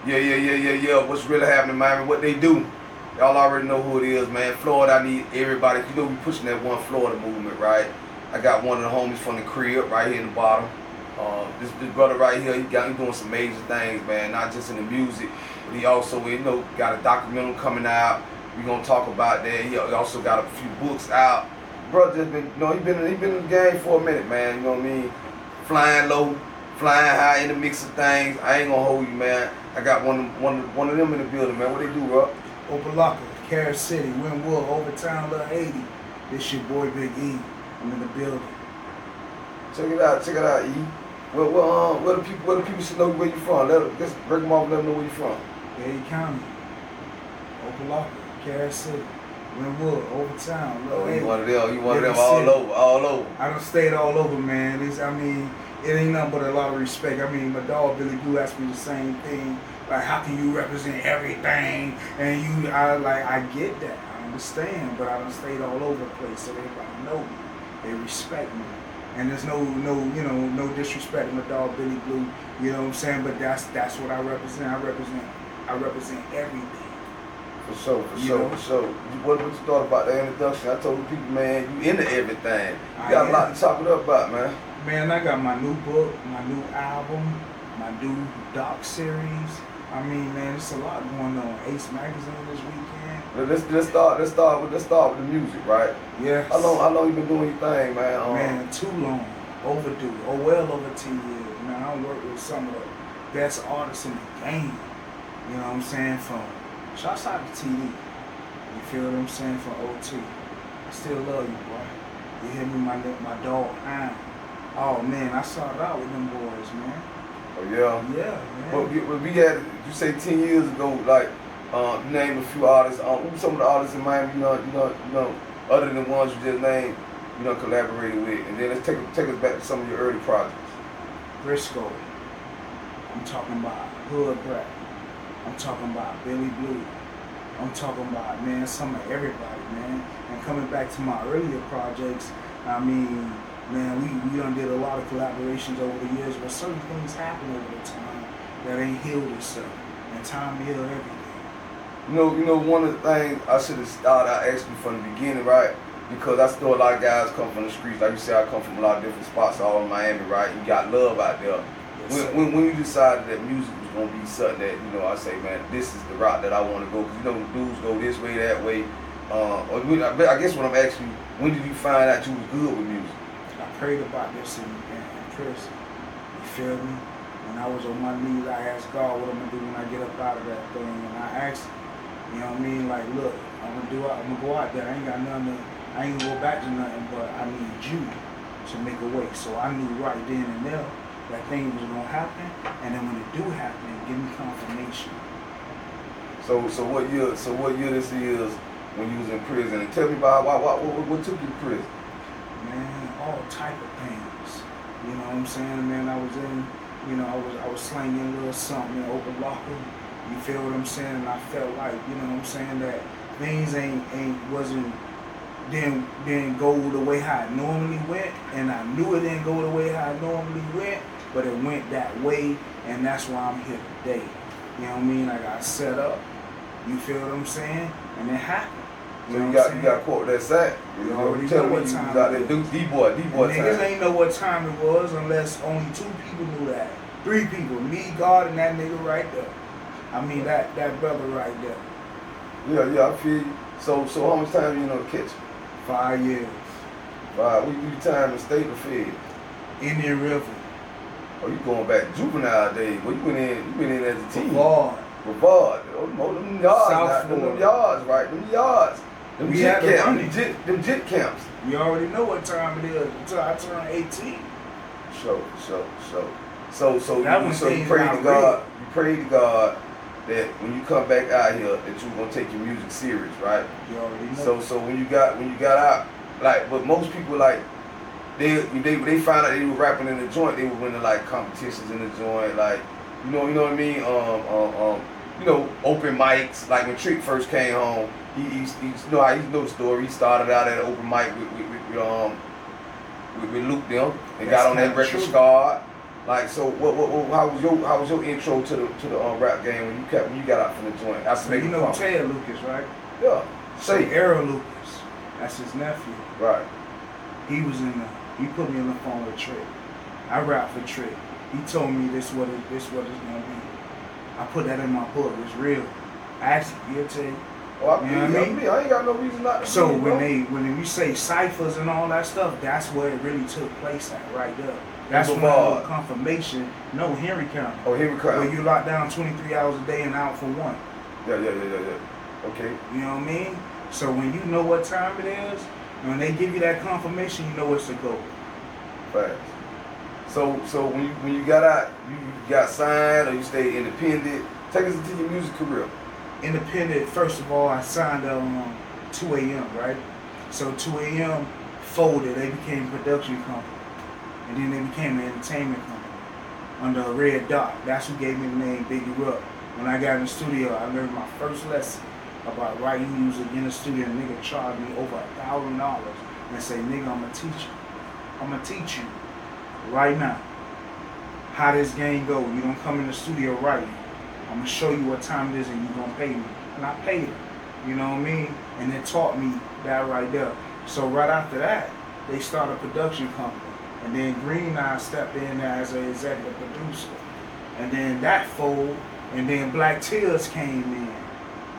Yeah. What's really happening, Miami? What they do? Y'all already know who it is, man. Florida, I need everybody. You know we pushing that one Florida movement, right? I got one of the homies from the crib right here in the bottom. This brother right here, he doing some major things, man. Not just in the music, but he also, got a documentary coming out. We gonna talk about that. He also got a few books out. Brother just been, he been in the game for a minute, man. You know what I mean? Flying low, flying high in the mix of things. I ain't gonna hold you, man. I got one of them in the building, man. What they do, bro? Opalaka, Carrot City, Winwood, Overtown, Little 80. This your boy Big E. I'm in the building. Check it out, E. Where the people should know where you from? Just break them off, let them know where you from. Dade County, Opalaka, Carrot City, Winwood, Overtown, Little 80. You one of them all over. I done stayed all over, man. It ain't nothing but a lot of respect. My dog Billy Blue asked me the same thing. Like, how can you represent everything? And I get that. I understand, but I done stayed all over the place, so everybody know me. They respect me. And there's no disrespect to my dog Billy Blue, you know what I'm saying? But that's what I represent. I represent everything. For sure. What you thought about the introduction? I told the people, man, you into everything. You got a lot to talk it up about, man. Man, I got my new book, my new album, my new doc series. Man, there's a lot going on. Ace Magazine this weekend. Let's start with the music, right? Yes. How long you been doing your thing, man? Man, too long. Overdue. Well over 10 years. Man, I work with some of the best artists in the game. You know what I'm saying? Shouts out to TD. You feel what I'm saying? From OT. I still love you, boy. You hear me? My dog, Iron. Oh, man, I started out with them boys, man. Oh, yeah? Yeah, man. But we had, you say 10 years ago, like, name a few artists. Who some of the artists in Miami, you know, other than the ones you just named, collaborated with. And then let's take us back to some of your early projects. Briscoe. I'm talking about Hood Brat. I'm talking about Billy Blue. I'm talking about, man, some of everybody, man. And coming back to my earlier projects, man, we done did a lot of collaborations over the years, but certain things happen over the time that ain't healed itself. And time heal everything. You know, one of the things I should have started out asking you from the beginning, right? Because I still a lot of guys come from the streets. Like you said, I come from a lot of different spots all in Miami, right? You got love out there. Yes, when you decided that music was gonna be something that, I say, man, this is the route that I want to go. Because dudes go this way, that way. I guess what I'm asking you, when did you find out you was good with music? I prayed about this in prison. You feel me? When I was on my knees, I asked God what I'm gonna do when I get up out of that thing, and I asked him, you know what I mean? Like, look, I'm gonna go out there. I ain't got nothing. I ain't gonna go back to nothing, but I need you to make a way. So I knew right then and there that thing was gonna happen, and then when it do happen, give me confirmation. So what year this is when you was in prison? And tell me about what took you to prison? Man, all type of things. You know what I'm saying? Man, I was in, I was slanging a little something in open locker. You feel what I'm saying? And I felt like, that things didn't go the way how it normally went, and I knew it didn't go the way how it normally went, but it went that way, and that's why I'm here today. You know what I mean? I got set up. You feel what I'm saying? And it happened. So you got caught with that sack. You already know what time it was. D-boy Niggas ain't know what time it was unless only 2 people knew that. 3 people, me, God, and that nigga right there. That brother right there. Yeah, I feel you. So how much time you in the kitchen? 5 years. 5. What you time in state or fed? Indian River. Oh, you going back juvenile days? Well, you been in as a teen. Brevard. Oh, them yards. Them yards, right? Them yards. Them jit camps. You already know what time it is until I turn 18. So you pray to God. You pray to God that when you come back out here, that you're gonna take your music serious, right? You already know. So when you got out, like, but most people, like, they found out they were rapping in the joint, they were winning like competitions in the joint, like, you know what I mean? Open mics. Like when Trick first came home, he know the story. He started out at an open mic with Luke them and got on that record Scarred. Like, so how was your intro to the rap game when you got out from the joint? So you know Ted Lucas, right? Yeah. So ERUPT, that's his nephew. Right. He put me on the phone with Trick. I rap for Trick. He told me this what it's gonna be. I put that in my book. It's real. Actually, he'll tell you. Oh, You know what I mean? I ain't got no reason not to. So when we say ciphers and all that stuff, that's where it really took place at right there. That's when I got confirmation. No, Henry County. Oh, Henry County. Where you lock down 23 hours a day and out for one. Yeah. Okay. You know what I mean? So when you know what time it is, when they give you that confirmation, you know it's a go. Facts. So when you got out, you got signed or you stayed independent. Take us into your music career. Independent, first of all, I signed 2 AM, right? So 2 AM folded, they became a production company. And then they became an entertainment company under a red dot. That's who gave me the name BIGG. When I got in the studio, I learned my first lesson about writing music in the studio. And a nigga charged me over $1,000 and say, nigga, I'm gonna teach you. I'm gonna teach you right now how this game go. You don't come in the studio writing. I'm gonna show you what time it is and you gonna pay me. And I paid him. You know what I mean? And it taught me that right there. So right after that, they started a production company. And then Green Eye stepped in as an executive producer. And then that fold, and then Black Tears came in.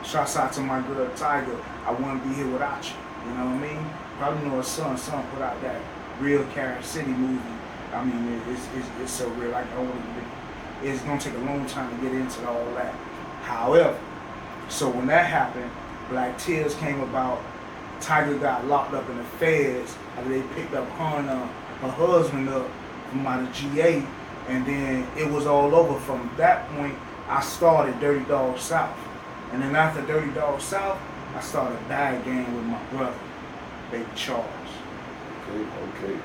Shouts out to my girl Tiger. I wouldn't be here without you. You know what I mean? Probably know her son put out that real Carrot City movie. I mean, it's so real. It's gonna take a long time to get into all that. However, so when that happened, Black Tears came about. Tiger got locked up in the feds. And they picked up her husband up from out of GA, and then it was all over. From that point, I started Dirty Dog South. And then after Dirty Dog South, I started Bag Gang with my brother, Baby Charles. Okay.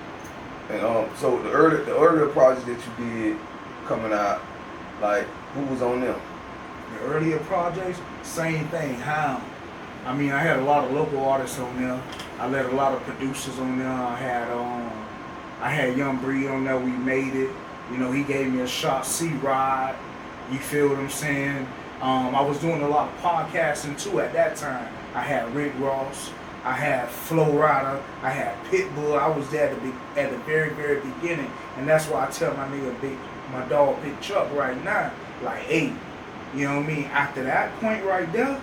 And so the earlier projects that you did coming out, like who was on them? The earlier projects, same thing. How? I mean, I had a lot of local artists on there. I let a lot of producers on there. I had Young Breed on there. We made it. You know, he gave me a shot. C-Rod. You feel what I'm saying? I was doing a lot of podcasting too at that time. I had Rick Ross. I had Flo Rida. I had Pitbull. I was there at the very, very beginning. And that's why I tell my dog Big Chuck right now, like, hey, you know what I mean? After that point right there,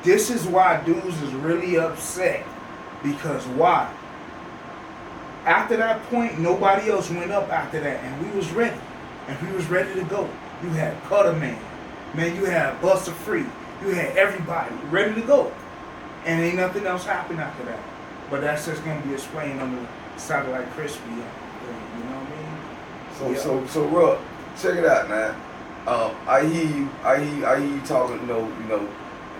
this is why dudes is really upset. Because why? After that point, nobody else went up after that, and we was ready. And we was ready to go. You had Cutter Man, you had Buster Free, you had everybody ready to go. And ain't nothing else happened after that. But that's just gonna be explained on the Satellite Crispy thing, you know what I mean? So Ruck, check it out, man. I hear you talking, you know,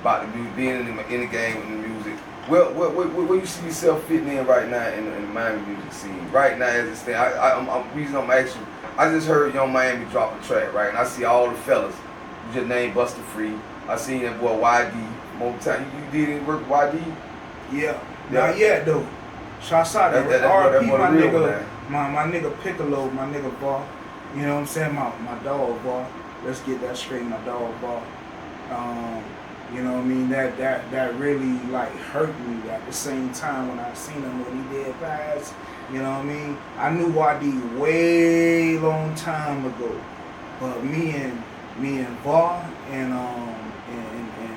about the music, being in the game with the music. Where you see yourself fitting in right now in the Miami music scene? Right now, as it stands, reason I'm asking, I just heard Young Miami drop a track, right? And I see all the fellas. You just named Buster Free. I seen that boy YD. More time. You did any work with YD? Yeah. Not yet though. Shouts out to RP, my nigga, my nigga Piccolo, my nigga Bar. You know what I'm saying? My dog Bar. Let's get that straight, my dog Bar. You know what I mean? That really like hurt me at the same time when I seen him when he did pass. You know what I mean? I knew YD way long time ago, but me and Var and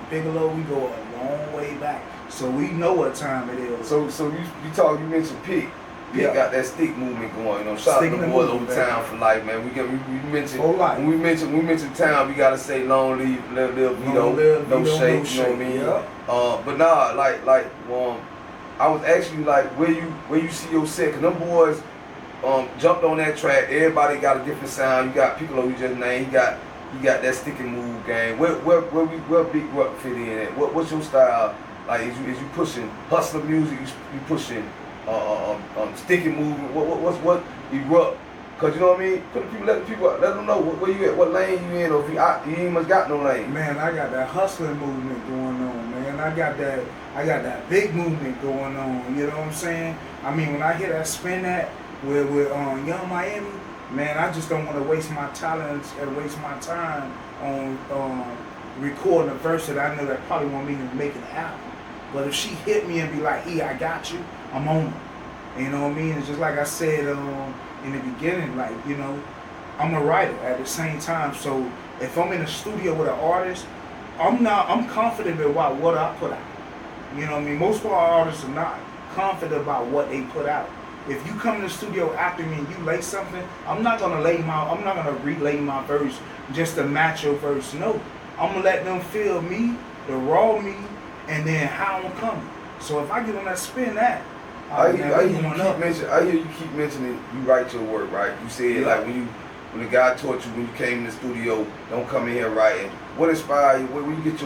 Bigelow, we go a long way back, so we know what time it is. So you mentioned Pick. Pick got that stick movement going. You know, shout out to the boys over town for life, man. We mentioned when we mention town, we gotta say long live Vito, no shake. You know what I mean? Yeah. But nah, like I was actually like where you see your set, 'cause them boys jumped on that track. Everybody got a different sound. You got Piccolo, you just named. He got that stick and move game. Where Big Ruck fit in at? What's your style? Like is you pushing hustler music? You pushing stick and movement? What ERUPT? Cause you know what I mean. Let them know where you at, what lane you in, or if you ain't much got no lane. Man, I got that hustling movement going on, man. I got that big movement going on. You know what I'm saying? I mean, when I hear that spin that with Young Miami, Man, I just don't want to waste my talents and waste my time on recording a verse that I know that probably won't even make an album. But if she hit me and be like, "E, I got you," I'm on it. You know what I mean? It's just like I said in the beginning, like, you know, I'm a writer at the same time. So if I'm in a studio with an artist, I'm confident about what I put out. You know what I mean? Most of our artists are not confident about what they put out. If you come in the studio after me and you lay something, I'm not gonna relay my verse just to match your verse. No, I'm gonna let them feel me, the raw me, and then how I'm coming. So if I get on that spin, I hear you keep mentioning you write your work, right? You said like when the guy taught you when you came in the studio, don't come in here writing. What inspired you? Where you get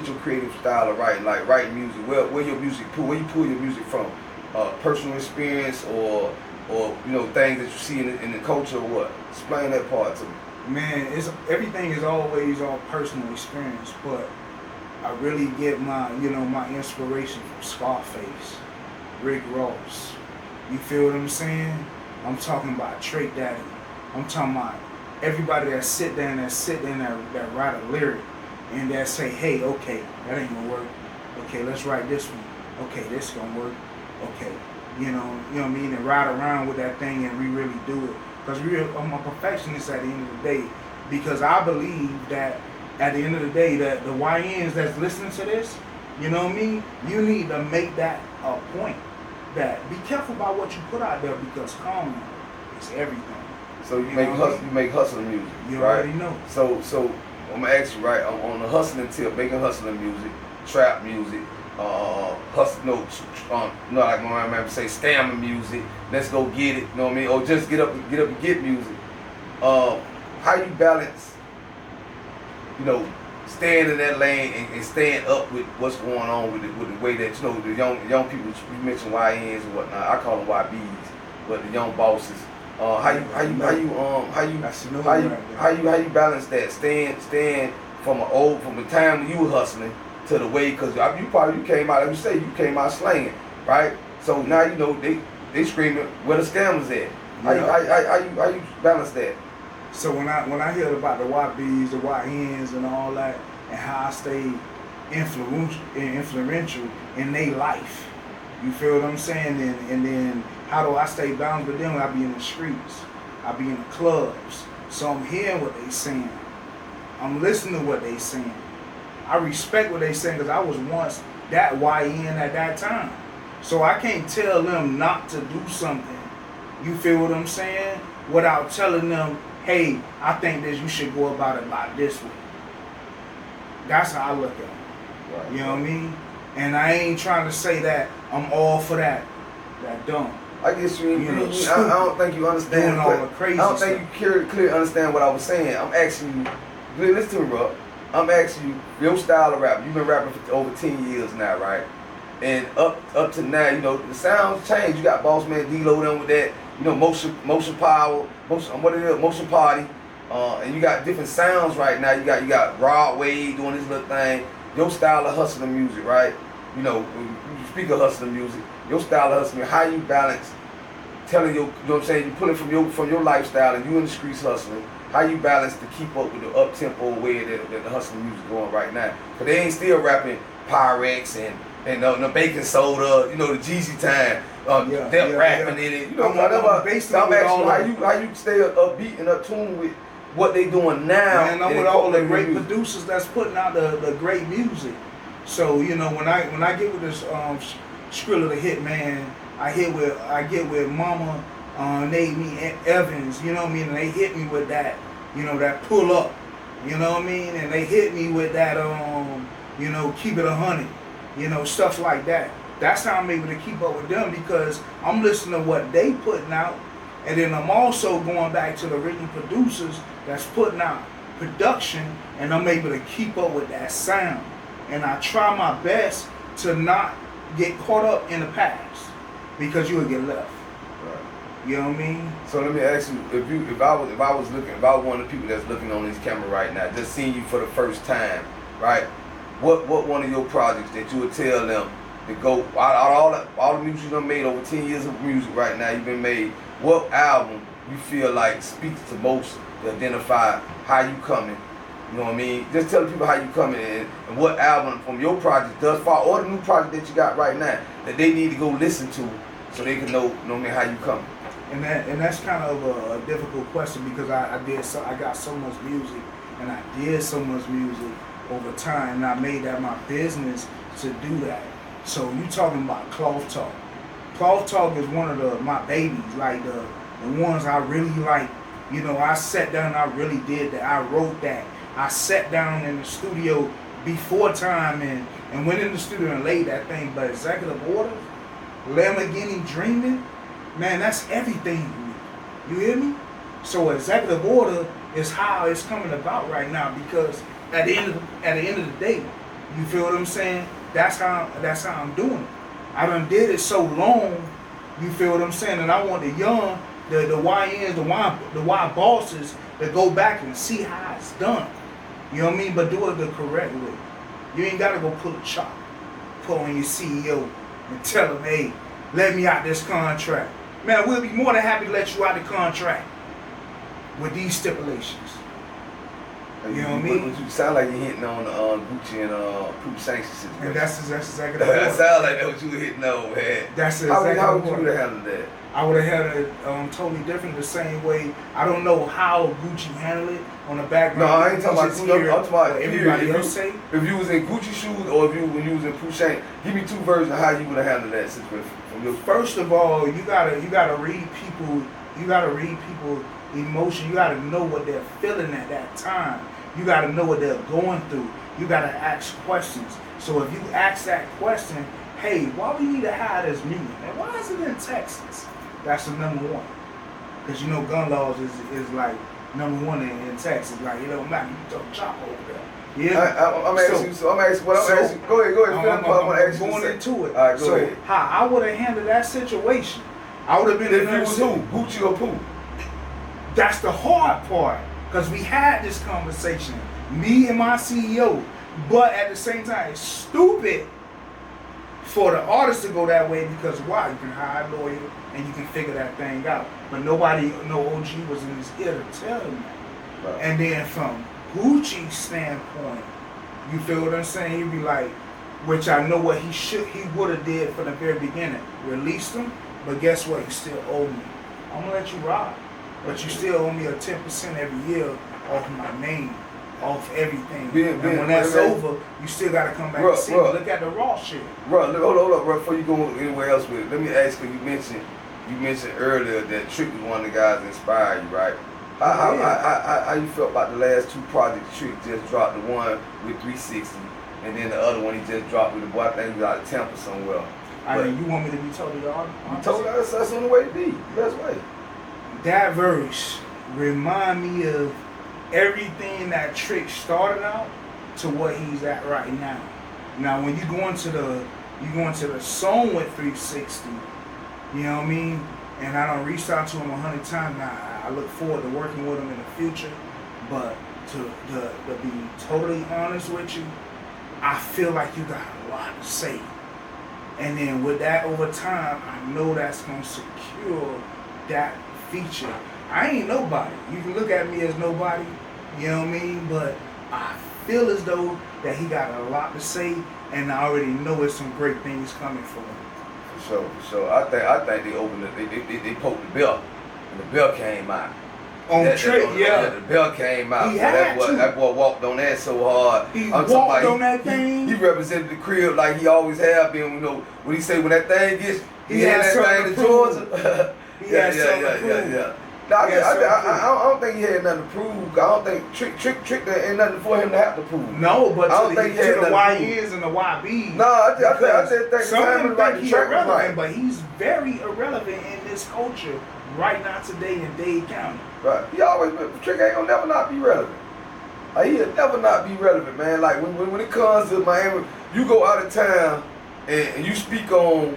your creative style of writing, like writing music? Where your music where you pull your music from? Personal experience or you know, things that you see in the culture or what? Explain that part to me. Man, everything is always all personal experience, but I really get my inspiration from Scarface, Rick Ross. You feel what I'm saying? I'm talking about Trey Daddy. I'm talking about everybody that sit there that write a lyric and that say, hey, okay, that ain't gonna work. Okay, let's write this one. Okay, this gonna work. Okay, you know what I mean? And ride around with that thing and we really do it. Because I'm a perfectionist at the end of the day. Because I believe that at the end of the day, that the YNs that's listening to this, you know what I mean? You need to make that a point. That be careful about what you put out there because karma is everything. So you make hustling music, you right? Already know. So I'm gonna ask you, right? On the hustling tip, making hustling music, trap music, like my man say, scammer music. Let's go get it. You know what I mean? Or just get up and get music. How you balance, you know, staying in that lane and staying up with what's going on with the way that, you know, the young people, you mentioned YNs and whatnot. I call them YBs, but the young bosses. How you balance that? Staying from the time when you were hustling to the way, because you came out, like you say, you came out slanging, right? So now you know they screaming where the scammers at. How you balance that? So when I heard about the YBs, the YNs, and all that, and how I stayed influential in their life, you feel what I'm saying? And then how do I stay balanced with them? I be in the streets, I be in the clubs, so I'm hearing what they saying, I'm listening to what they saying, I respect what they saying because I was once that YN at that time, so I can't tell them not to do something. You feel what I'm saying? Without telling them, hey, I think that you should go about it like this way. That's how I look at it. Right. You know what I mean? And I ain't trying to say that I'm all for that dumb. I guess I don't think you understand. All the crazy I don't think you clearly understand what I was saying. I'm asking you, listen to me, bro. I'm asking you, your style of rap. You've been rapping for over 10 years now, right? And up to now, you know, the sounds change. You got Boss Man D-Lo done with that, you know, motion power, motion party. And you got different sounds right now. You got Broadway doing this little thing. Your style of hustling music, right? You know, you speak of hustling music. Your style of hustling, how you balance telling you know what I'm saying, you pull it from your lifestyle and you in the streets hustling. How you balance to keep up with the up tempo way that the hustling music going right now? Cause they ain't still rapping Pyrex and the baking soda, you know, the Jeezy time, rapping in it. You know, I'm asking how you stay upbeat and up tune with what they doing now. Man, I'm with all the great producers that's putting out the great music. So you know, when I get with this Skrilla the Hitman, I get with Mama, Nate me Evans, you know what I mean, and they hit me with that, you know, that pull up, you know what I mean, and they hit me with that you know, keep it 100, you know, stuff like that. That's how I'm able to keep up with them because I'm listening to what they putting out, and then I'm also going back to the original producers that's putting out production, and I'm able to keep up with that sound. And I try my best to not get caught up in the past because you will get left. Right. You know what I mean? So let me ask you, if I was one of the people that's looking on this camera right now, just seeing you for the first time, right? What one of your projects that you would tell them to go all the music you done made over 10 years of music right now you've been made? What album you feel like speaks to most to identify how you coming? You know what I mean? Just tell people how you coming and what album from your project thus far or the new project that you got right now that they need to go listen to so they can know what I mean, how you coming. And that's kind of a difficult question because I got so much music and I did so much music over time and I made that my business to do that. So you talking about Cloth Talk. Cloth Talk is one of my babies, like the ones I really like. You know, I sat down and I really did that. I wrote that. I sat down in the studio before time and went in the studio and laid that thing. But Executive Orders, Lamborghini Dreaming, man, that's everything to me. You hear me? So Executive Order is how it's coming about right now because at the end of the day, you feel what I'm saying? That's how I'm doing it. I done did it so long, you feel what I'm saying? And I want the young, the YNs, the Y bosses to go back and see how it's done. You know what I mean? But do it the correct way. You ain't gotta go pull a chop, pull on your CEO and tell him, hey, let me out this contract. Man, we'll be more than happy to let you out the contract with these stipulations. You know what I mean? You sound like you're hitting on Gucci and Pooh Sanctions situation. And that's exactly that sound like that's what you were hitting on, man. That's exactly how would you have handled that? I would have had it totally different, the same way. I don't know how Gucci handled it on the background. No, I ain't talking about Gucci. I'm talking about everybody else say. If you was in Gucci shoes or when you was in Pooh Shank, give me two versions of how you would have handled that situation. From your First of all, you gotta read people. You gotta read people emotion. You gotta know what they're feeling at that time. You got to know what they're going through. You got to ask questions. So if you ask that question, hey, why we need to hire this meeting? And why is it in Texas? That's the number one. Because you know gun laws is like number one in Texas. Like, it don't matter. You throw chop over there. Yeah. I'm asking you. I'm asking what I'm asking. Go ahead. I'm going into it. All right, go ahead. How I would have handled that situation? I would have been if it was who? Gucci or Pooh? That's the hard part. Because we had this conversation, me and my CEO, but at the same time, it's stupid for the artist to go that way because why? You can hire a lawyer and you can figure that thing out. But no OG was in his ear to tell him that. Right. And then from Gucci's standpoint, you feel what I'm saying? He'd be like, which I know what he would have did from the very beginning. Released him, but guess what? You still owe me. I'm going to let you ride. But you still owe me a 10% every year off my name, off everything. And when that's over, you still got to come back and see me. Look at the raw shit. Bro, hold up, bro. Before you go anywhere else with it, let me ask you. You mentioned earlier that Trick was one of the guys that inspired you, right? How you felt about the last two projects Trick just dropped? The one with 360, and then the other one he just dropped with the boy. I think he was out of Tampa somewhere. I mean, you want me to be totally honest? You told us that's the only way to be. Best way. That verse remind me of everything that Trick started out to what he's at right now. Now, when you go into the song with 360, you know what I mean? And I don't reach out to him 100 times. Now, I look forward to working with him in the future. But to be totally honest with you, I feel like you got a lot to say. And then with that over time, I know that's gonna secure that feature. I ain't nobody. You can look at me as nobody, you know what I mean? But I feel as though that he got a lot to say, and I already know there's some great things coming for him. For sure. I think they opened it. They poked the bell, and the bell came out. The bell came out. That boy walked on that so hard. He walked on that thing. He represented the crib like he always have been. You know when he say when that thing gets, he had that thing to Georgia. Yeah. No, I don't think he had nothing to prove. I don't think Trick there ain't nothing for him to have to prove. No, but I don't think he had the YNs and the YBs. No, I just think some of them think he's irrelevant, right. But he's very irrelevant in this culture right now today in Dade County. Right. He always been, Trick ain't gonna never not be relevant. Like, he'll never not be relevant, man. Like when it comes to Miami, you go out of town and you speak on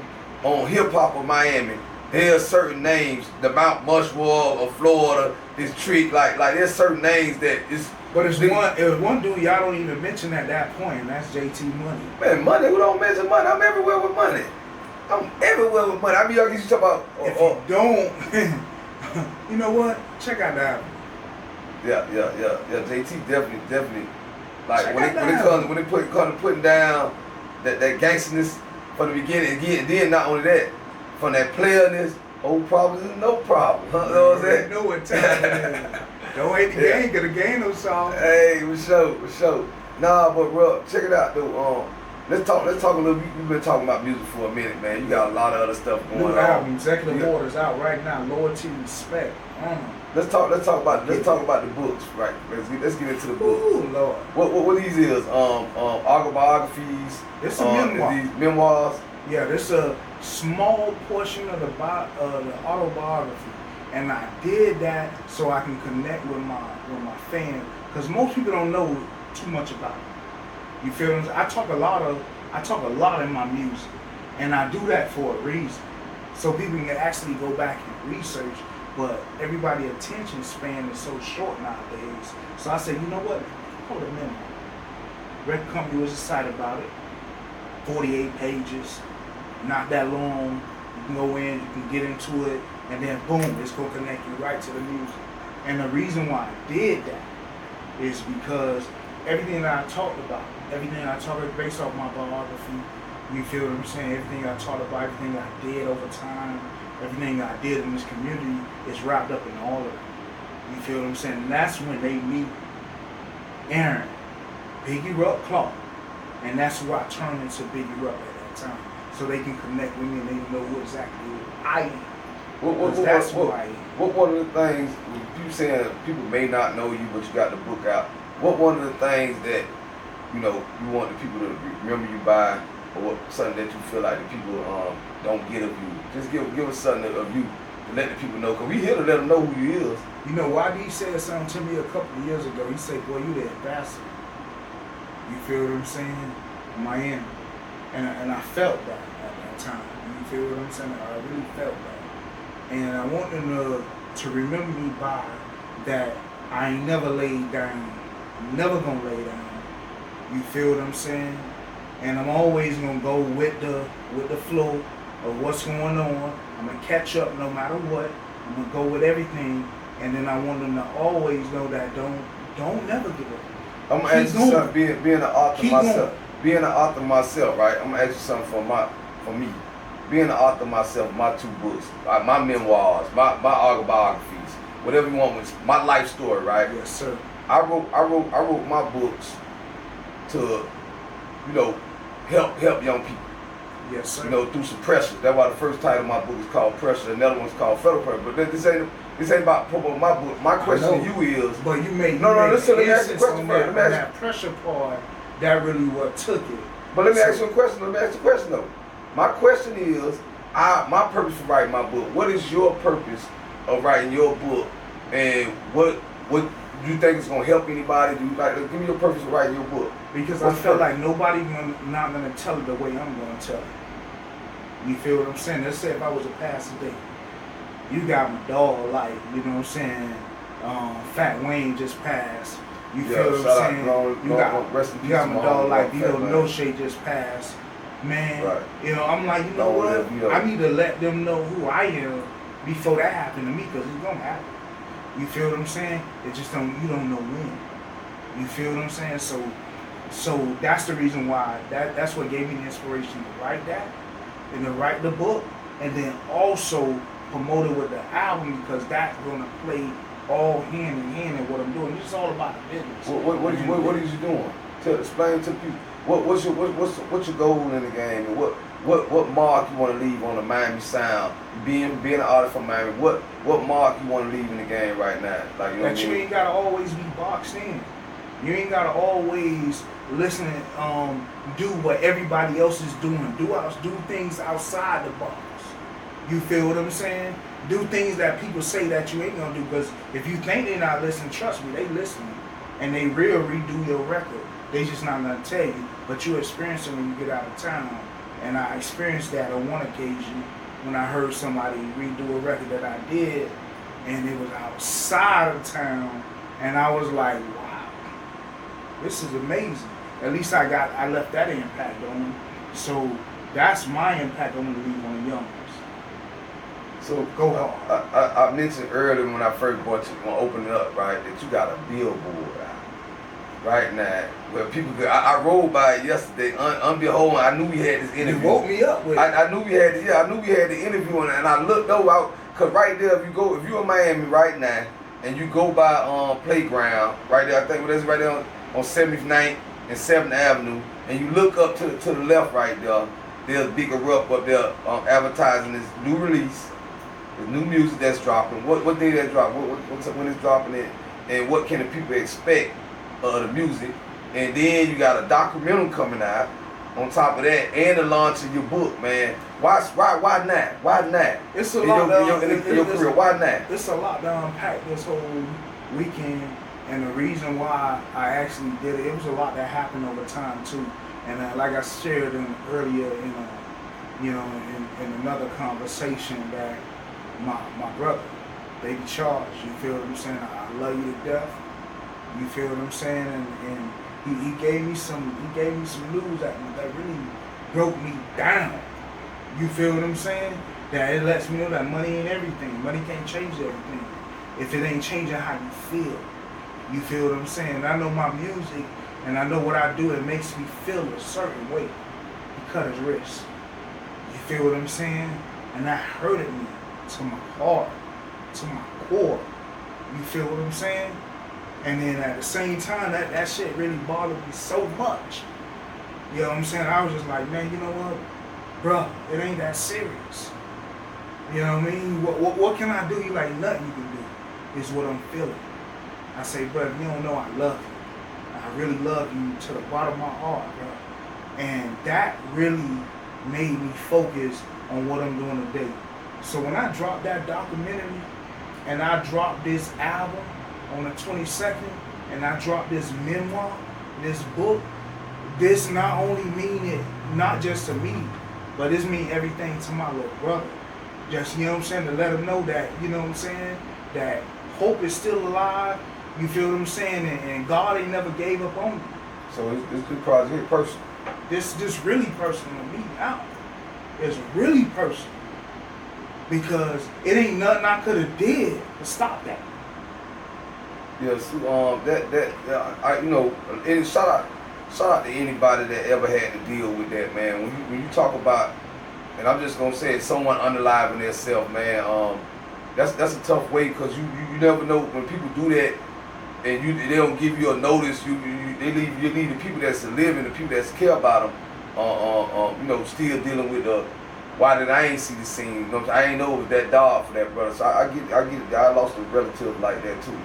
hip hop of Miami. There are certain names, the Mount Mushmore of Florida, this Trick, like there's certain names that is. But it's one dude y'all don't even mention at that point, and that's JT Money. Man, money, who don't mention money? I'm everywhere with money. I'm everywhere with money. I mean, y'all used to talk about. If you don't, You know what? Check out the album. Yeah. JT definitely. Like Check when out it the comes to putting down that gangsterness from the beginning. Again, then not only that, from that playerness, old problems is no problem. Huh? You know what I'm saying? Know what time it is. Don't hate the game, cause the game no song. Hey, for sure. Nah, but bro, check it out though. Let's talk a little bit. We've been talking about music for a minute, man. You got a lot of other stuff going New on. album, Executive Orders out right now. Loyalty, Respect. Let's talk about the books, right? Let's get into the books. Ooh, Lord. What these is? Autobiographies. It's a memoir. These memoirs. Yeah, this a small portion of the autobiography, and I did that so I can connect with my fans, because most people don't know too much about it. You feel what I'm saying? I talk a lot in my music, and I do that for a reason, so people can actually go back and research. But everybody's attention span is so short nowadays. So I said, you know what? Hold a minute. Record company was excited about it. 48 pages, not that long. You can go in, you can get into it, and then boom, it's gonna connect you right to the music. And the reason why I did that is because everything that I talked about, everything I talked about based off my biography, you feel what I'm saying? Everything I talked about, everything I did over time, everything I did in this community is wrapped up in all of it. You feel what I'm saying? And that's when they meet Aaron, Big ERUPT Clark. And that's why I turned into Big ERUPT at that time. So they can connect with me and they know who exactly I am. That's who I am. What one of the things, you saying people may not know you, but you got the book out. What one of the things that, you want the people to remember you by, or something that you feel like the people don't get of you? Just give us something of you to let the people know, because we here to let them know who you is. You know, YD said something to me a couple of years ago. He said, boy, you the ambassador. You feel what I'm saying? Miami. And I felt that at that time. You feel what I'm saying? I really felt that. And I want them to remember me by that I ain't never laid down. I'm never gonna lay down. You feel what I'm saying? And I'm always gonna go with the flow of what's going on. I'm gonna catch up no matter what. I'm gonna go with everything. And then I want them to always know that don't never give up. I'm gonna ask you something, being an author myself. Being an author myself, right? I'm gonna ask you something for me. Being an author myself, my 2 books, my memoirs, my autobiographies, whatever you want, my life story, right? Yes, sir. I wrote my books to, help young people. Yes, sir. Through some pressure. That's why the first title of my book is called Pressure. Another one's called Federal Pressure. But this ain't about promoting my book. My question to you is. But you made listen. Let me ask you a question first. On that pressure part, that really what took it. But let me ask you a question. Let me ask you a question though. My question is, my purpose for writing my book. What is your purpose of writing your book, and what do you think is gonna help anybody? Do you give me your purpose for writing your book? Because I felt like nobody not gonna tell it the way I'm gonna tell it. You feel what I'm saying? Let's say if I was a pastor today, you got my dog, like, you know what I'm saying? Fat Wayne just passed. You feel what I'm saying? You got my dog, like, No Shade just passed. Man, right. I'm like, you know what? I need to let them know who I am before that happened to me, because it's gonna happen. You feel what I'm saying? You don't know when. You feel what I'm saying? So that's the reason why, that's what gave me the inspiration to write that, and to write the book, and then also promote it with the album, because that's gonna play all hand in hand in what I'm doing. It's all about the business. What are you doing? Explain to people. What's your goal in the game, and what mark you want to leave on the Miami sound? Being an artist from Miami, what mark you want to leave in the game right now? Like, that you ain't gotta always be boxed in. You ain't gotta always listen and do what everybody else is doing. Do things outside the box. You feel what I'm saying? Do things that people say that you ain't gonna do. Because if you think they're not listening, trust me, they listening, and they real redo your record. They just not gonna tell you, but you experience it when you get out of town. And I experienced that on one occasion when I heard somebody redo a record that I did, and it was outside of town, and I was like, wow, this is amazing. At least I left that impact on them. So that's my impact I'm gonna leave on the young ones. So go hard. I mentioned earlier when I first brought you, when opening up, right, that you got a billboard out right now where people could. I rolled by it yesterday. Unbeholden, I knew we had this interview. You woke me up with it. I knew we had. Yeah, I knew we had the interview, and I looked over, cause right there, if you're in Miami right now, and you go by Playground right there, I think that's right there on 79th and 7th Avenue, and you look up to the left right there. There's Big ERUPT up there advertising this new release, the new music that's dropping. What day that drop? When it's dropping it, and what can the people expect of the music? And then you got a documentary coming out on top of that, and the launch of your book, man. Why not? Why not? It's a lot in your career. Why not? It's a lot to unpack this whole weekend, and the reason why I actually did it. It was a lot that happened over time too, and like I shared earlier in another conversation, that my brother, Baby Charles, you feel what I'm saying? I love you to death. You feel what I'm saying? And he gave me some news that really broke me down. You feel what I'm saying? That it lets me know that money ain't everything. Money can't change everything if it ain't changing how you feel. You feel what I'm saying? I know my music and I know what I do, it makes me feel a certain way. He cut his wrist. You feel what I'm saying? And that hurted me to my heart, to my core. You feel what I'm saying? And then at the same time, that shit really bothered me so much. You know what I'm saying? I was just like, man, you know what? Bruh, it ain't that serious. You know what I mean? What can I do? You like, nothing you can do is what I'm feeling. I say, brother, you don't know I love you. I really love you to the bottom of my heart, bro. And that really made me focus on what I'm doing today. So when I dropped that documentary and I dropped this album on the 22nd, and I dropped this memoir, this book, this not only mean it, not just to me, but this mean everything to my little brother. Just, you know what I'm saying, to let him know that, you know what I'm saying, that hope is still alive, you feel what I'm saying, and God ain't never gave up on me. So it's good project personal. This really personal to me now. It's really personal. Because it ain't nothing I could have did to stop that. Yeah, so and shout out to anybody that ever had to deal with that, man. When you talk about, and I'm just gonna say it, someone unaliving themselves, man. That's a tough way, because you never know when people do that, and they don't give you a notice. They leave the people that's living, the people that's care about them, still dealing with the. Why did I ain't see the scene? You know, I ain't know it was that dog for that brother. So I get it. I lost a relative like that too.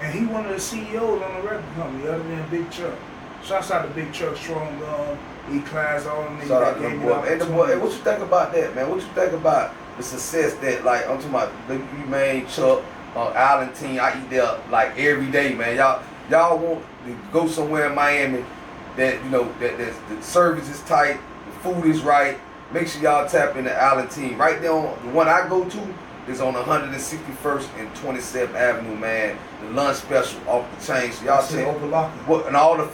And he one of the CEOs on the record company, other than Big Chuck. Shouts out to Big Chuck, Strong Gun, E-Class, all them niggas that gave me the opportunity. Hey, what you think about that, man? What you think about the success that, like, I'm talking about you, man, Chuck, Island Team, I eat there like every day, man. Y'all want to go somewhere in Miami that, that the service is tight, the food is right. Make sure y'all tap in the Island Team. Right there on the one I go to is on 161st and 27th Avenue, man. The lunch special off the chain. So y'all say what, and all the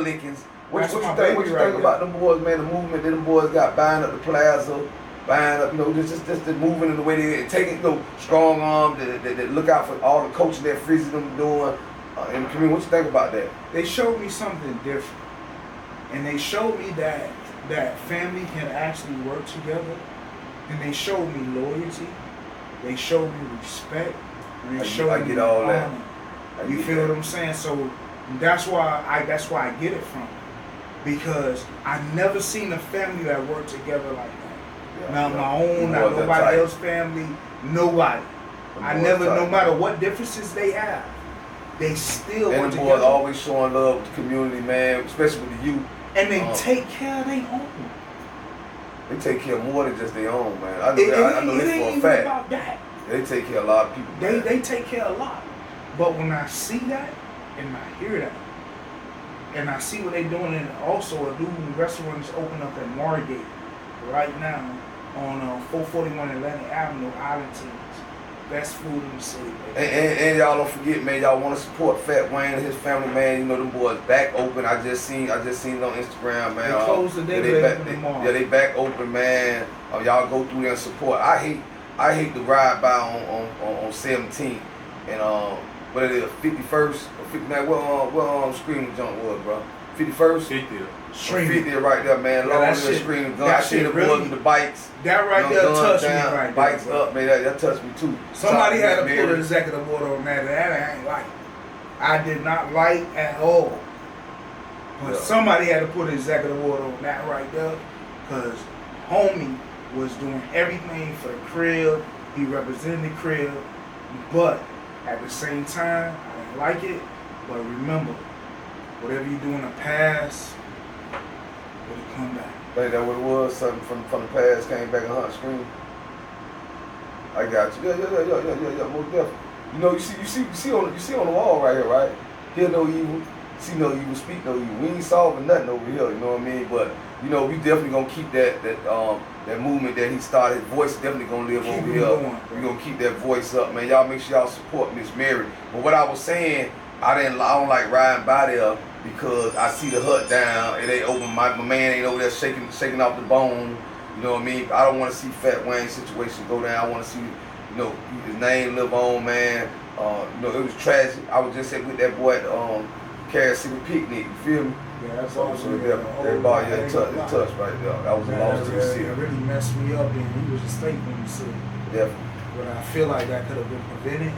Lincolns. What you think about them boys, man? The movement that them boys got, buying up the plaza, buying up, just the moving in the way they taking, strong arm that look out for all the coaching that Frizzy them doing in the community. What you think about that? They showed me something different, and they showed me that family can actually work together, and they showed me loyalty, they showed me respect, and they showed me honor. You feel what I'm saying? So that's why I get it from, because I never seen a family that worked together like that. Not my own, not nobody else's family, nobody. I never, no matter what differences they have, they still work together. And the boys always showing love with the community, man, especially with the youth. And they take care of their own. They take care of more than just their own, man. I know this for a fact. About that. They take care of a lot of people. They take care of a lot. But when I see that and I hear that, and I see what they're doing, and also a new restaurant is opening up at Margate right now on 441 Atlantic Avenue, Island Teams. Best food in the city, baby. And y'all don't forget, man, y'all want to support Fat Wayne and his family, man. Them boys back open. I just seen it on Instagram, man. They closed the day, they open tomorrow. Yeah, they back open, man. Y'all go through there and support. I I hate to ride by on 17th and what it is, 51st or 59. What Screaming Junk was, bro? 51st. 50th. 50 right there, man. Yeah, Long that little shit- screaming gun. that I seen shit the really- boys with the bikes. That right there guns touched me down, right there. bikes bro. up, man. That touched me too. Somebody had to Top pull an Mary. executive order on that. That I ain't like. I did not like at all. But Yeah. somebody had to put an executive order on that right there, because homie was doing everything for the crib. He represented the crib, but at the same time, I didn't like it. But remember, whatever you do in the past, it'll come back. Think that what it was? Something from the past came back and hunt scream. I got you. Yeah, most definitely. You know, you see on the wall right here, right? Hear no evil, see no evil, speak no evil. We ain't solving nothing over here, you know what I mean? But you know, we definitely gonna keep that movement that he started. His voice definitely gonna live Keep over it here. going, We gonna keep that voice up, man. Y'all make sure y'all support Miss Mary. But what I was saying, I don't like riding by there because I see the hut down. It ain't open. My man ain't over there shaking off the bone. You know what I mean? I don't want to see Fat Wayne's situation go down. I want to see, you know, his name live on, man. You know, it was tragic. I was just with that boy at Carrot City Picnic. You feel me? Yeah, that's So awesome. everybody had touch right there. That was a loss to the city. It really messed me up, and he was a staple in the city. Definitely. But I feel like that could have been prevented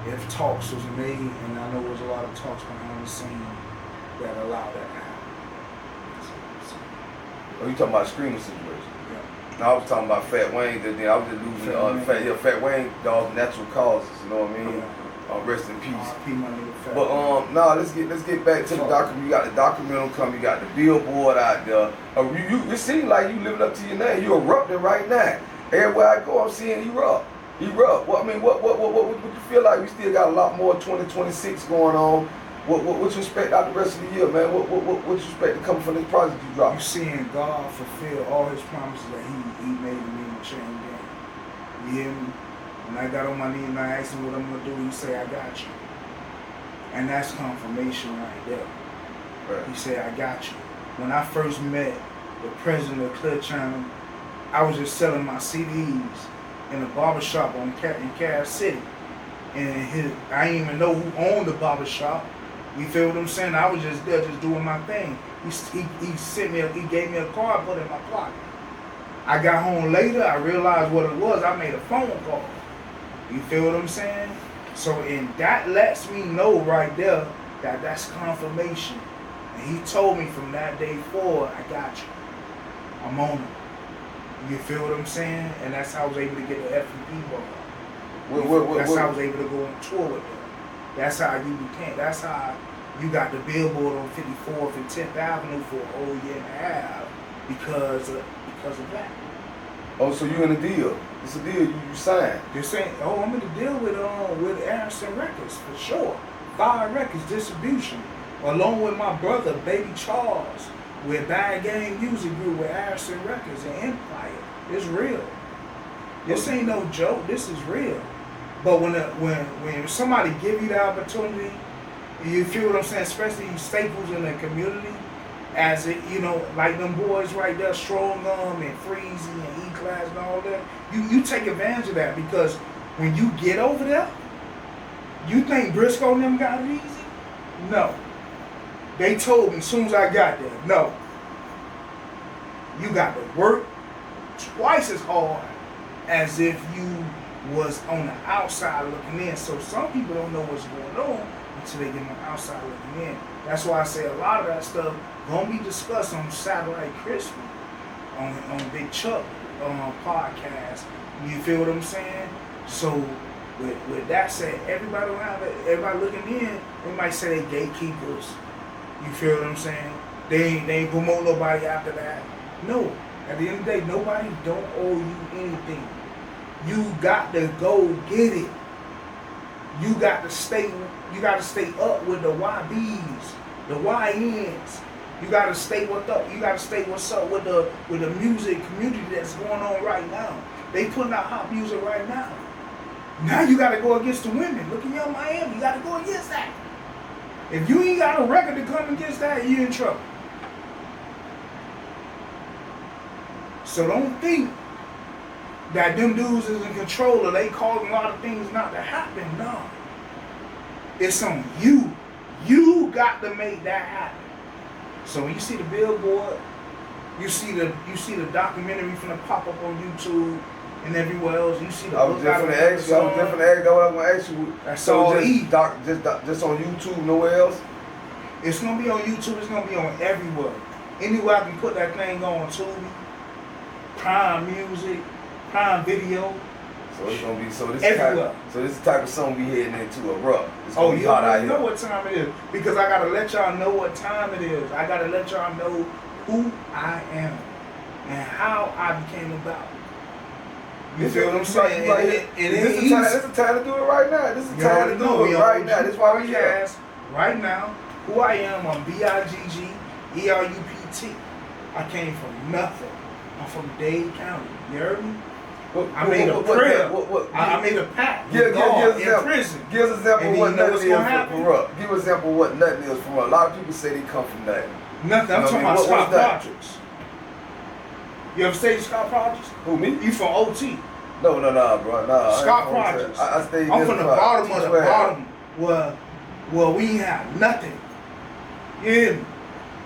if talks was made, and I know there was a lot of talks behind the scene that allowed that to happen. Oh, you talking about the screaming situation? Yeah. No, I was talking about Fat Wayne. That day I was just losing Fat Wayne dog natural causes. You know what I mean? Rest in peace. R.I.P. my nigga Fat But Wayne. no, let's get back to the document. You got the documental coming. You got the billboard out there. It seems like you living up to your name. You erupting right now. Everywhere I go, I'm seeing erupt. Erupt. What you feel like? We still got a lot more 2026 going on. What you expect out the rest of the year, man? What you expect to come from this project you You dropped? seeing God fulfill all his promises that he made to me in the chain gang. You hear me? When I got on my knee and I asked him what I'm gonna do, he say, I got you. And that's confirmation right there. Right. He said, I got you. When I first met the president of Clear Channel, I was just selling my CDs in a barbershop in Carrot City. And I didn't even know who owned the barbershop. You feel what I'm saying? I was just there, just doing my thing. He gave me a card, put it in my pocket. I got home later, I realized what it was. I made a phone call. You feel what I'm saying? So, and that lets me know right there that that's confirmation. And he told me from that day forward, I got you. I'm on it. You feel what I'm saying? And that's how I was able to get the FEP ball. That's how I was able to go on tour with them. That's how you became. That's how you got the billboard on 54th and 10th Avenue for a whole year and a half because of that. Oh, so you in a deal? It's a deal you signed. They're saying, oh, I'm in a deal with Harrison Records for sure. Fire Records distribution, along with my brother Baby Charles, with Bad Game Music Group with Harrison Records and Empire. It's real. This ain't no joke. This is real. But when somebody give you the opportunity, you feel what I'm saying, especially these staples in the community, as it, you know, like them boys right there, Strong Arm and Freezy and E-Class and all that, you take advantage of that, because when you get over there, you think Briscoe and them got it easy? No. They told me as soon as I got there, no. You got to work twice as hard as if you was on the outside looking in. So some people don't know what's going on until they get on the outside looking in. That's why I say a lot of that stuff gonna be discussed on Satellite Crispy, on Big Chuck podcast. You feel what I'm saying? So with that said, everybody around it, everybody looking in, they might say they gatekeepers. You feel what I'm saying? They ain't promote nobody after that. No. At the end of the day, nobody don't owe you anything. You got to go get it. You got to stay up with the YBs, the YNs. You got to stay what's up. You got to stay what's up with the music community that's going on right now. They putting out hot music right now. Now you got to go against the women. Look at Young Miami. You got to go against that. If you ain't got a record to come against that, you're in trouble. So don't think that them dudes is in control or they causing a lot of things not to happen. No. It's on you. You got to make that happen. So when you see the billboard, you see the documentary finna pop up on YouTube and everywhere else. You see the I was just gonna ask you. I was just gonna ask. That's what I'm gonna ask you. That's so all just on YouTube, nowhere else. It's gonna be on YouTube. It's gonna be on everywhere. Anywhere I can put that thing on Tubi, Prime Music, Prime Video. So it's gonna be this everywhere. This is the type of song we heading into ERUPT. It's Oh, gonna be you hot out already know here. what time it is because I gotta let y'all know what time it is. I gotta let y'all know who I am and how I became about. You feel what I'm saying? This is the time to do it right now. This is the time to do it right now. This is why we here. Right now, who I am, I'm BIGG, ERUPT. I came from nothing. I'm from Dade County. You heard me? I made a prayer. I made a pact with God in prison. Give us an example of what nothing is happen? for ERUPT. Give us an example of what nothing is for ERUPT. A lot of people say they come from nothing. Nothing. I'm talking about Scott Projects. You ever stayed in Scott Projects? Who, me? You from OT? No, bro. Nah. Scott Projects. I stayed I'm from the bottom of the bottom where we ain't have nothing. You hear me?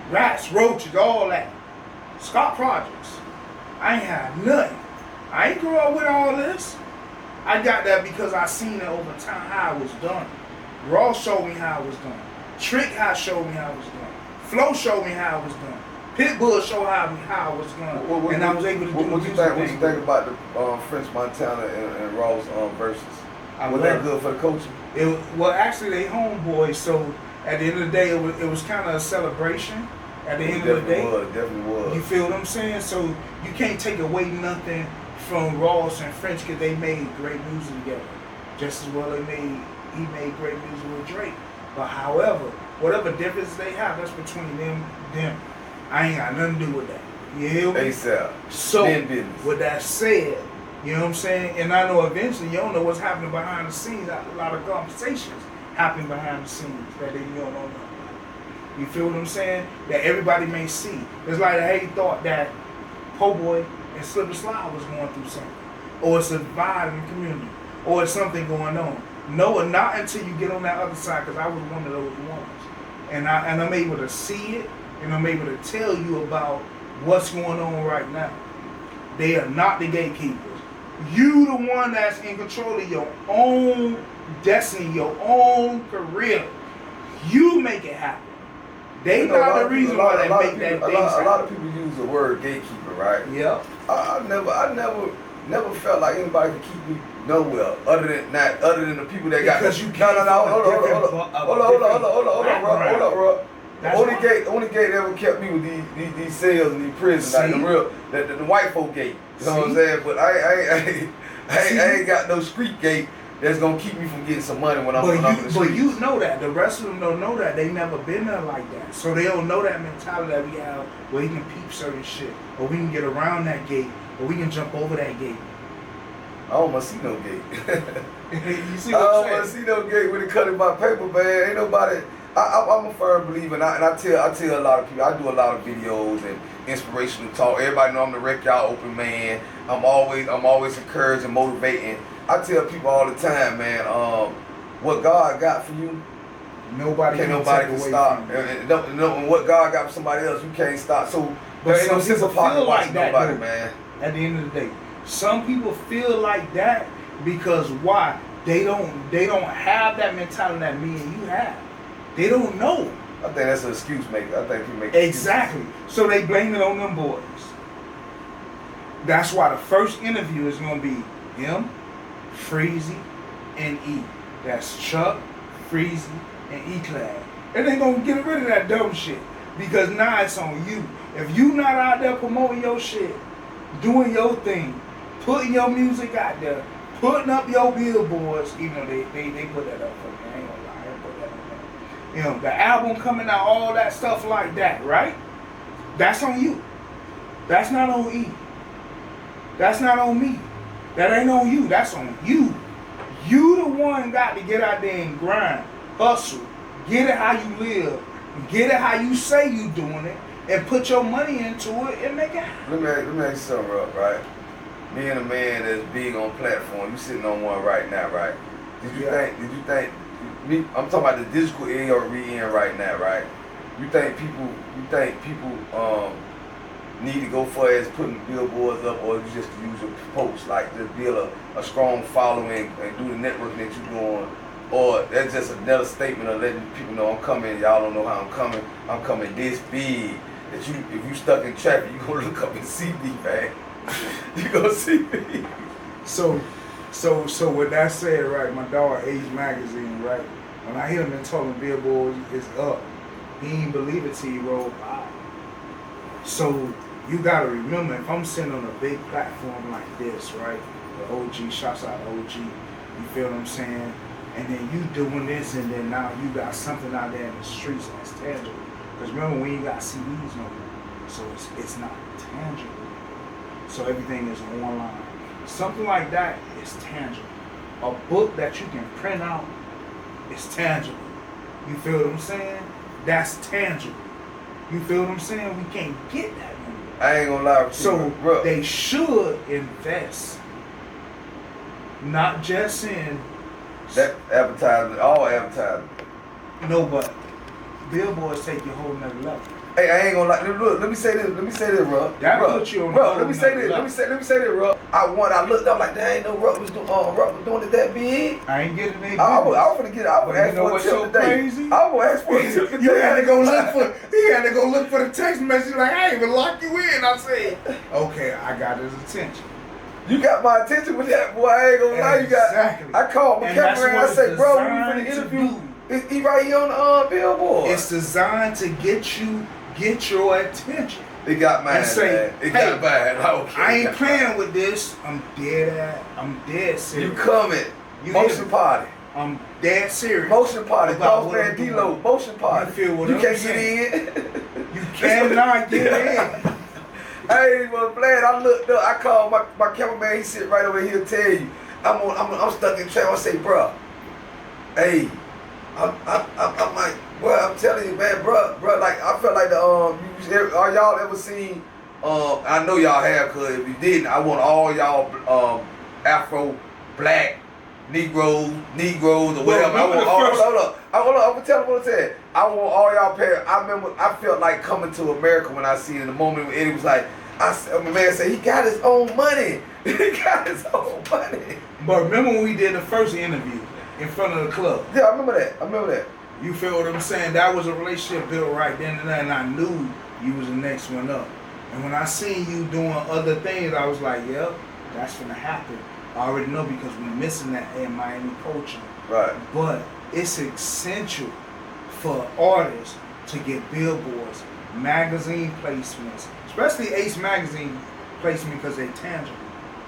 Rats, roaches, all that. Scott Projects. I ain't had nothing. I ain't grew up with all this. I got that because I seen it over time how it was done. Raw showed me how it was done. Trick showed me how it was done. Flow showed me how it was done. Pitbull showed how it was done. And I was able to do what you think about the French Montana and Raw's verses? Was that good for the coaching? Well, actually, they homeboys. So at the end of the day, it was kind of a celebration. At the end of the day, it definitely was. You feel what I'm saying? So you can't take away nothing from Ross and French because they made great music together. Just as well he made great music with Drake. But however, whatever difference they have, that's between them. I ain't got nothing to do with that. You hear me? ASAP. So with that said, you know what I'm saying? And I know eventually you don't know what's happening behind the scenes. A lot of conversations happen behind the scenes that you don't know nothing about. You feel what I'm saying? That everybody may see. It's like they thought that Po' Boy and Slip and Slide was going through something. Or it's a vibe in the community. Or it's something going on. No, not until you get on that other side, because I was one of those ones. And I'm able to see it, and I'm able to tell you about what's going on right now. They are not the gatekeepers. You the one that's in control of your own destiny, your own career. You make it happen. They not the reason why they make that thing happen. A lot of people use the word gatekeeper, right? Yeah. I never felt like anybody could keep me nowhere other than the people that got. Because you hold on, bro. The only gate that ever kept me with these cells and these prisons, like the white folk gate. You know what I'm saying? But I ain't got no street gate that's gonna keep me from getting some money when I'm in the streets. But you know that. The rest of them don't know that. They never been there like that. So they don't know that mentality that we have where we can peep certain shit. Or we can get around that gate. Or we can jump over that gate. I don't want to see no gate. You see I what don't I'm want to see no gate when it cut in my paper, man. Ain't nobody. I'm a firm believer, and I tell a lot of people. I do a lot of videos and inspirational talk. Everybody know I'm the Wreck Y'all Open man. I'm always encouraging, motivating. I tell people all the time, man. What God got for you, nobody can stop. And what God got for somebody else, you can't stop. So there ain't no sense of pocket watching nobody, man. At the end of the day, some people feel like that because why? They don't have that mentality that me and you have. They don't know. I think that's an excuse maker. I think people make exactly. So they blame it on them boys. That's why the first interview is gonna be him, Freezy, and E. That's Chuck, Freezy, and E-Clad. And they gonna get rid of that dumb shit because now it's on you. If you not out there promoting your shit, doing your thing, putting your music out there, putting up your billboards, even though they put that up for me. I ain't gonna lie, I put that up there. You know, the album coming out, all that stuff like that, right? That's on you. That's not on E. That's not on me. That ain't on you. That's on you. You the one got to get out there and grind, hustle, get it how you live, get it how you say you doing it, and put your money into it and make it happen. Let me ask you something, right? being a man that's big on platform, you sitting on one right now, right? Did you think me, I'm talking about the digital era we in right now, right? You think people need to go for as putting billboards up, or you just use a post, like just build a strong following and do the networking that you're doing, or that's just another statement of letting people know I'm coming, y'all don't know how I'm coming this big, that you, if you stuck in traffic, you gonna look up and see me, man. You gonna see me. So with that said, right, my dog Age Magazine, right, when I hit him and told him billboards is up, he didn't believe it till he rolled by. So you gotta remember, if I'm sitting on a big platform like this, right, the OG, shouts out OG, you feel what I'm saying? And then you doing this, and then now you got something out there in the streets that's tangible. Because remember, we ain't got CDs no more, so it's not tangible. So everything is online. Something like that is tangible. A book that you can print out is tangible. You feel what I'm saying? That's tangible. You feel what I'm saying? We can't get that anymore. I ain't gonna lie with you. So bro, they should invest, not just in that advertising, all advertising. no, but billboards take you a whole nother level. Hey, I ain't gonna lie. Look, let me say this, bro. That bro, put you on a bro, whole let me say nother this. level. Let me say this, bro. I looked up like, there ain't no Rupp was doing it that big. I ain't getting any. I was gonna get it. I was But ask you know for a what's tip so today. crazy? I was ask for a tip today. You had to go look for. He had to go look for the text message. Like, I ain't even lock you in. I said, okay, I got his attention. You got my attention with that, boy. I ain't gonna lie. You got. Exactly. I called my And that's cameraman. what I say, it's bro, we designed for the to interview. do. He right here on the billboard. It's designed to get your attention. It got mine, And say, man. It hey, got mine. Okay, I ain't playing with this. I'm dead serious. You coming? You Motion hear me? party. I'm dead serious. Motion party. About Boss what man I'm doing. D-Lo. Motion party. You feel what You I'm can't saying? get in. You cannot get in. I ain't even playing. I looked up. I called my cameraman. He sit right over here. Tell you, I'm stuck in traffic. I say, bro, hey, I'm like, bro, I'm telling you, man, bro, like I felt like are y'all ever seen? I know y'all have, cause if you didn't, I want all y'all Afro, Black, Negroes or whatever. Well, hold up. I'm gonna tell you. I want all y'all parents. I remember I felt like coming to America when I seen it. The moment when Eddie was like, my man said he got his own money. He got his own money. But remember when we did the first interview in front of the club? Yeah, I remember that. You feel what I'm saying? That was a relationship built right then and there, and I knew you was the next one up. And when I seen you doing other things, I was like, yep, that's gonna happen. I already know because we're missing that in Miami culture. Right. But it's essential for artists to get billboards, magazine placements, especially Ace Magazine placement because they're tangible.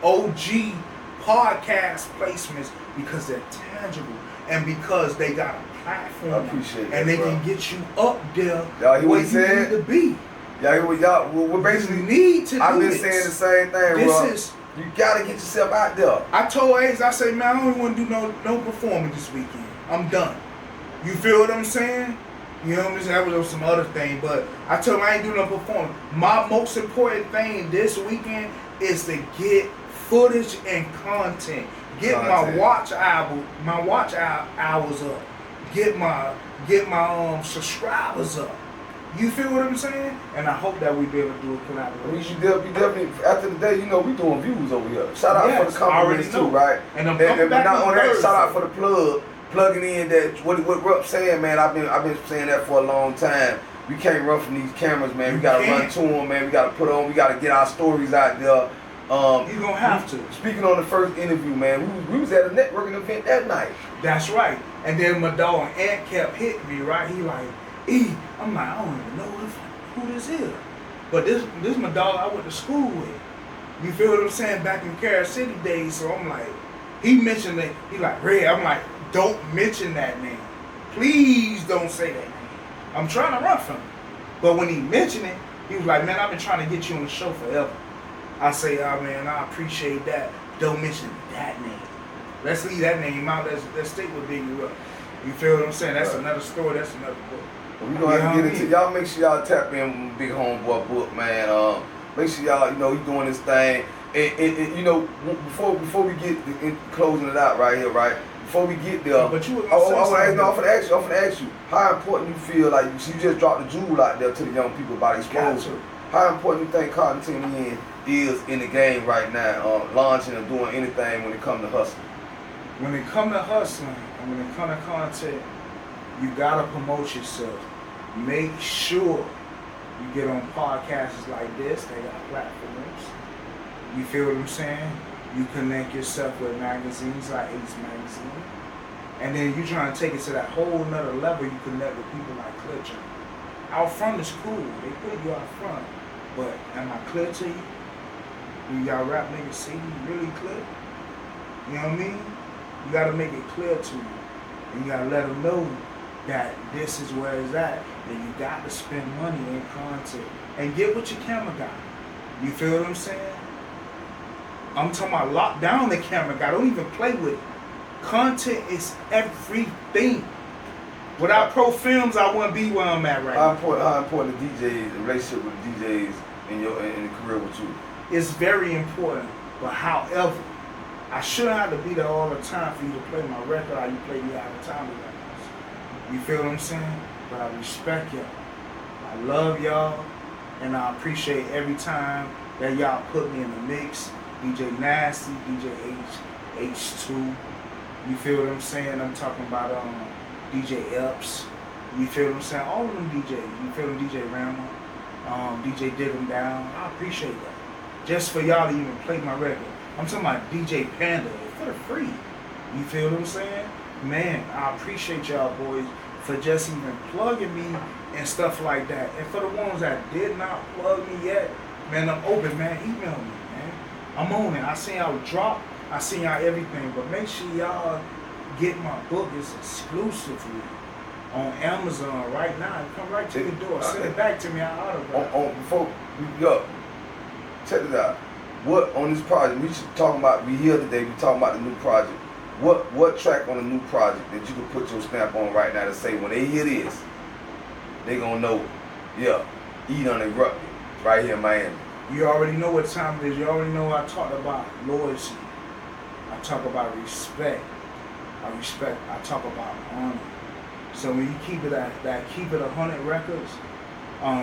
OG podcast placements because they're tangible and because they got a platform. I appreciate that, and they bro. can get you up there Y'all hear what where he you said? need to be. We're basically You need to I've do been this. saying the same thing, bro. You gotta get yourself out there. I told Ace, I said, man, I don't want to do no performing this weekend. I'm done. You feel what I'm saying? You know what I'm saying? That was some other thing, but I told him I ain't do no performing. My most important thing this weekend is to get footage and content. Get my watch hours up. Get my subscribers up. You feel what I'm saying? And I hope that we be able to do a collaboration. You definitely after the day, you know, we doing views over here. Shout out for the I compliments already too, know. right? And I'm coming back not on only that, Thursday. shout out for the plugging in that what Rupp saying, man. I've been saying that for a long time. We can't run from these cameras, man. We gotta run to them, man. We gotta put on. We gotta get our stories out there. You gonna have to. Speaking on the first interview, man, we was at a networking event that night. That's right. And then my dog Ant kept hitting me, right? He like, E, I'm like, I don't even know who this is. But this my dog I went to school with. You feel what I'm saying? Back in Carol City days. So I'm like, he mentioned that. He like, Red. I'm like, don't mention that name. Please don't say that name. I'm trying to run from him. But when he mentioned it, he was like, man, I've been trying to get you on the show forever. I say, oh man, I appreciate that. Don't mention that name. Let's leave that name out. Let's stick with Big ERUPT. You feel what I'm saying? That's another story. That's another book. We gonna have to get into y'all. Make sure y'all tap in with Big Homeboy book, man. Make sure y'all, you know, he doing this thing. And you know, before we get closing it out right here, right? Before we get there, but you I'm gonna ask you, how important you feel like you just dropped the jewel out there to the young people about exposure. How important you think content is in the game right now, launching and doing anything when it comes to hustling? When it comes to hustling and when it comes to content, you gotta promote yourself. Make sure you get on podcasts like this. They got platforms. You feel what I'm saying? You connect yourself with magazines like Ace Magazine. And then you trying to take it to that whole nother level. You connect with people like Clutcher. Out front is cool. They put you out front. But am I clear to you? Do y'all rap niggas see you really clear? You know what I mean? You gotta make it clear to you. And you gotta let them know that this is where it's at. And you got to spend money in content. And get what your camera got. You feel what I'm saying? I'm talking about lock down the camera guy. Don't even play with it. Content is everything. Without pro films, I wouldn't be where I'm at right now. How important the DJs, the relationship with the DJs in the career with you? It's very important. But however, I shouldn't have to be there all the time for you to play my record or you play me out of time with that. You feel what I'm saying? But I respect y'all. I love y'all. And I appreciate every time that y'all put me in the mix. DJ Nasty, DJ H2. You feel what I'm saying? I'm talking about DJ ERUPT. You feel what I'm saying? All of them DJs. You feel them? DJ Rama, DJ Dig 'em Down. I appreciate that. Just for y'all to even play my record. I'm talking about DJ Panda for the free. You feel what I'm saying? Man, I appreciate y'all boys for just even plugging me and stuff like that. And for the ones that did not plug me yet, man, I'm open, man. Email me. I'm on it. I seen y'all drop. I seen y'all everything. But make sure y'all get my book. It's exclusively on Amazon right now. It come right to your door. Send it back to me. I autograph. Before we go, check it out. What on this project? We should talking about. We here today. We talking about the new project. What track on the new project that you can put your stamp on right now to say when they hear this, they gonna know. Yeah, E done erupted right here in Miami. You already know what time it is. You already know I talk about loyalty. I talk about respect. I talk about honor. So when you keep it at that Keep It 100 Records,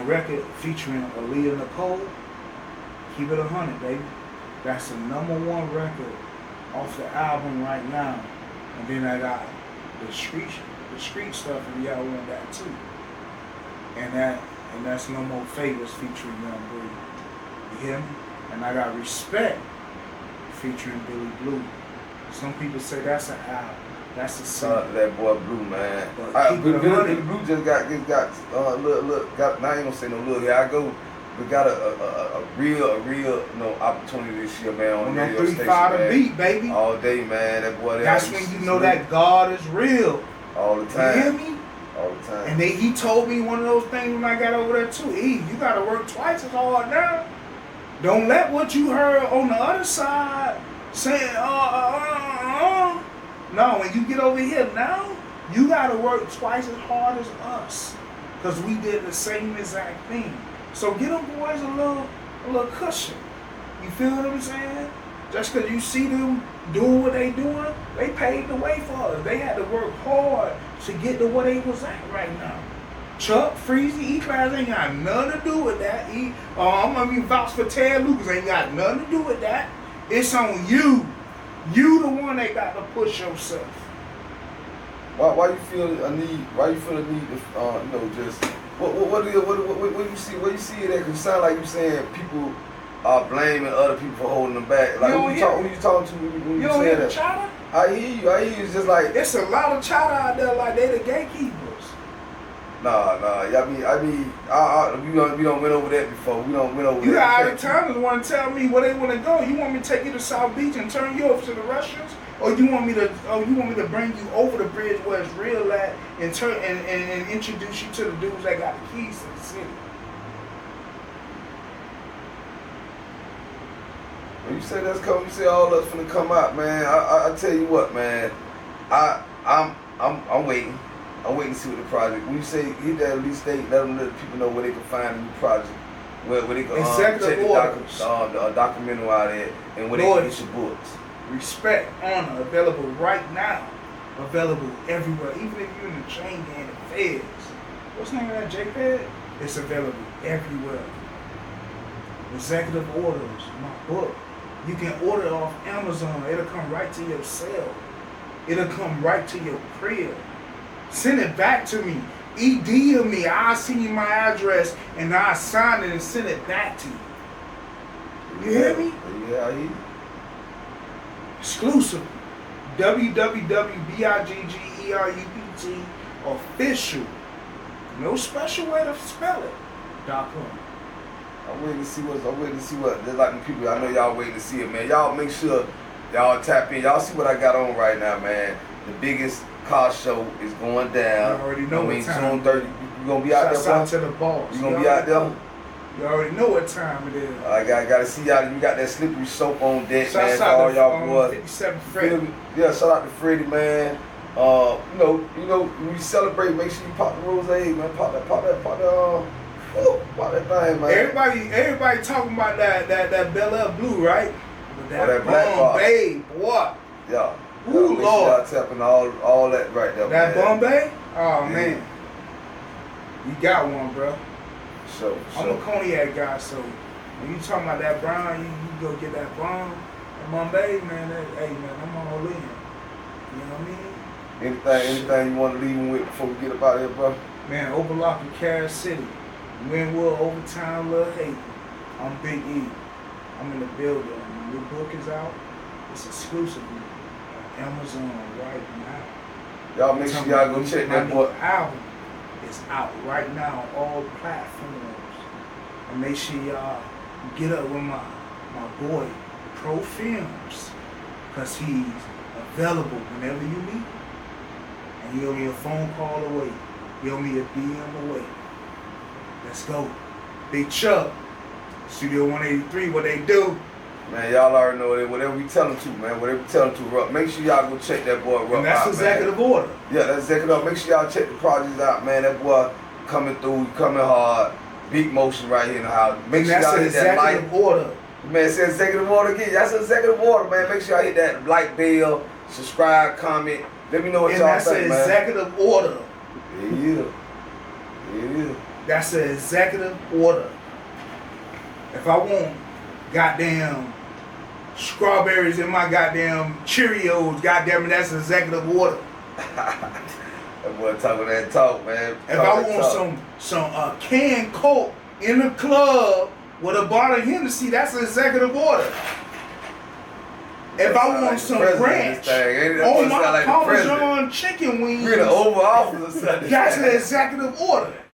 record featuring Aaliyah Nicole, Keep It 100, baby. That's the #1 record off the album right now. And then I got the street stuff, and y'all want that too. And that's No More Favors featuring Young Bree. You hear me? And I got Respect featuring Billy Blue. Some people say that's an album. That's a song. Shout out to that boy Blue, man. Billy Blue just got look. Now I ain't gonna say no look. Here I go. We got a real opportunity this year, man. On the radio station, 3-5 man. beat, baby. All day, man. That boy. That's when you know that God is real. All the time. You hear me? All the time. And he told me one of those things when I got over there too. You gotta work twice as hard now. Don't let what you heard on the other side saying, No, when you get over here now, you gotta work twice as hard as us. Cause we did the same exact thing. So get them boys a little cushion. You feel what I'm saying? Just cause you see them doing what they doing, they paved the way for us. They had to work hard to get to where they was at right now. Chuck, Freezy, E-Class ain't got nothing to do with that. I'm gonna be vouch for Ted Lucas, ain't got nothing to do with that. It's on you. You the one that got to push yourself. Why you feel a need? Why you feel a need to just what do you see? What you see it at? Cause it sound like you saying people are blaming other people for holding them back. Like who you talking to when you say that? Chatter? I hear you. It's just like it's a lot of chatter out there like they the gatekeepers. Nah. We don't went over that before. We don't went over. You that. got out of towners want to tell me where they want to go. You want me to take you to South Beach and turn you over to the Russians, or you want me to bring you over the bridge where it's real at and turn and introduce you to the dudes that got the keys to the city. When you say that's coming, you say all that's finna come out, man. I tell you what, man. I'm waiting. I'm waiting to see what the project. When you say hit that release date, let people know where they can find a new project. where they can Executive check the, orders. the documentary out there, and where they Lord, can get your books. Respect, honor, available right now. Available everywhere. Even if you're in the chain gang, the feds. What's the name of that JPEG? It's available everywhere. Executive orders, my book. You can order it off Amazon. It'll come right to your cell. It'll come right to your crib. Send it back to me. ED me. I'll send you my address and I'll sign it and send it back to you. You hear me? Yeah, I hear you. Exclusive. www.BIGG official. No special way to spell it. .com. I'm waiting to see what. There's like the people. I know y'all waiting to see it, man. Y'all make sure y'all tap in. Y'all see what I got on right now, man. The biggest car show is going down. You already know what time. June 30. You gonna be out there, bro? To the boss. You gonna be out there? You already know what time it is. I gotta see y'all. You got that slippery soap on deck, man. For Shout all y'all out boys. 57 Freddie. Yeah, shout out to Freddie, man. You know, when you celebrate, make sure you pop the rose, man. Pop that thing, man. Everybody talking about that Bel Air Blue, right? But that black Bombay, what? Yeah. Ooh, Make Lord. sure y'all tapping all that right there, That man. Bombay? Oh, Yeah. man. You got one, bro. So. I'm a cognac guy, so when you talking about that brown, you go get that bomb. That Bombay, man, hey, man, I'm all in. You know what I mean? Anything you want to leave them with before we get up out of here, bro? Man, Overlock in Cass City. Winwood, Overtown, Little Haven. I'm Big E. I'm in the building. When your book is out, it's exclusively on Amazon right now. Y'all make sure y'all go check that book. Album is out right now on all platforms. And make sure y'all get up with my boy, Pro Films, because he's available whenever you need. And he'll be a phone call away. He'll be a DM away. Let's go. Big Chuck, Studio 183, what they do. Man, y'all already know that. Whatever we tell them to, man. Whatever we tell them to, Rupp. Make sure y'all go check that boy Rupp out, And that's executive order. Yeah, that's executive. Make sure y'all check the projects out, man. That boy coming through, coming hard. Big motion right here in the house. Make sure y'all hit that like. Executive order. Man, it says executive order again. That's executive order, man. Make sure y'all hit that like bell, subscribe, comment. Let me know what y'all think, man. That's an executive order. Yeah. Yeah. That's an executive order. If I want goddamn strawberries in my goddamn Cheerios, goddamn it, that's an executive order. That boy talking that talk, man. If I want some canned Coke in the club with a bottle of Hennessy, that's an executive order. If I want some ranch on my Parmesan chicken wings, you're in the Oval Office or something. that's an executive order.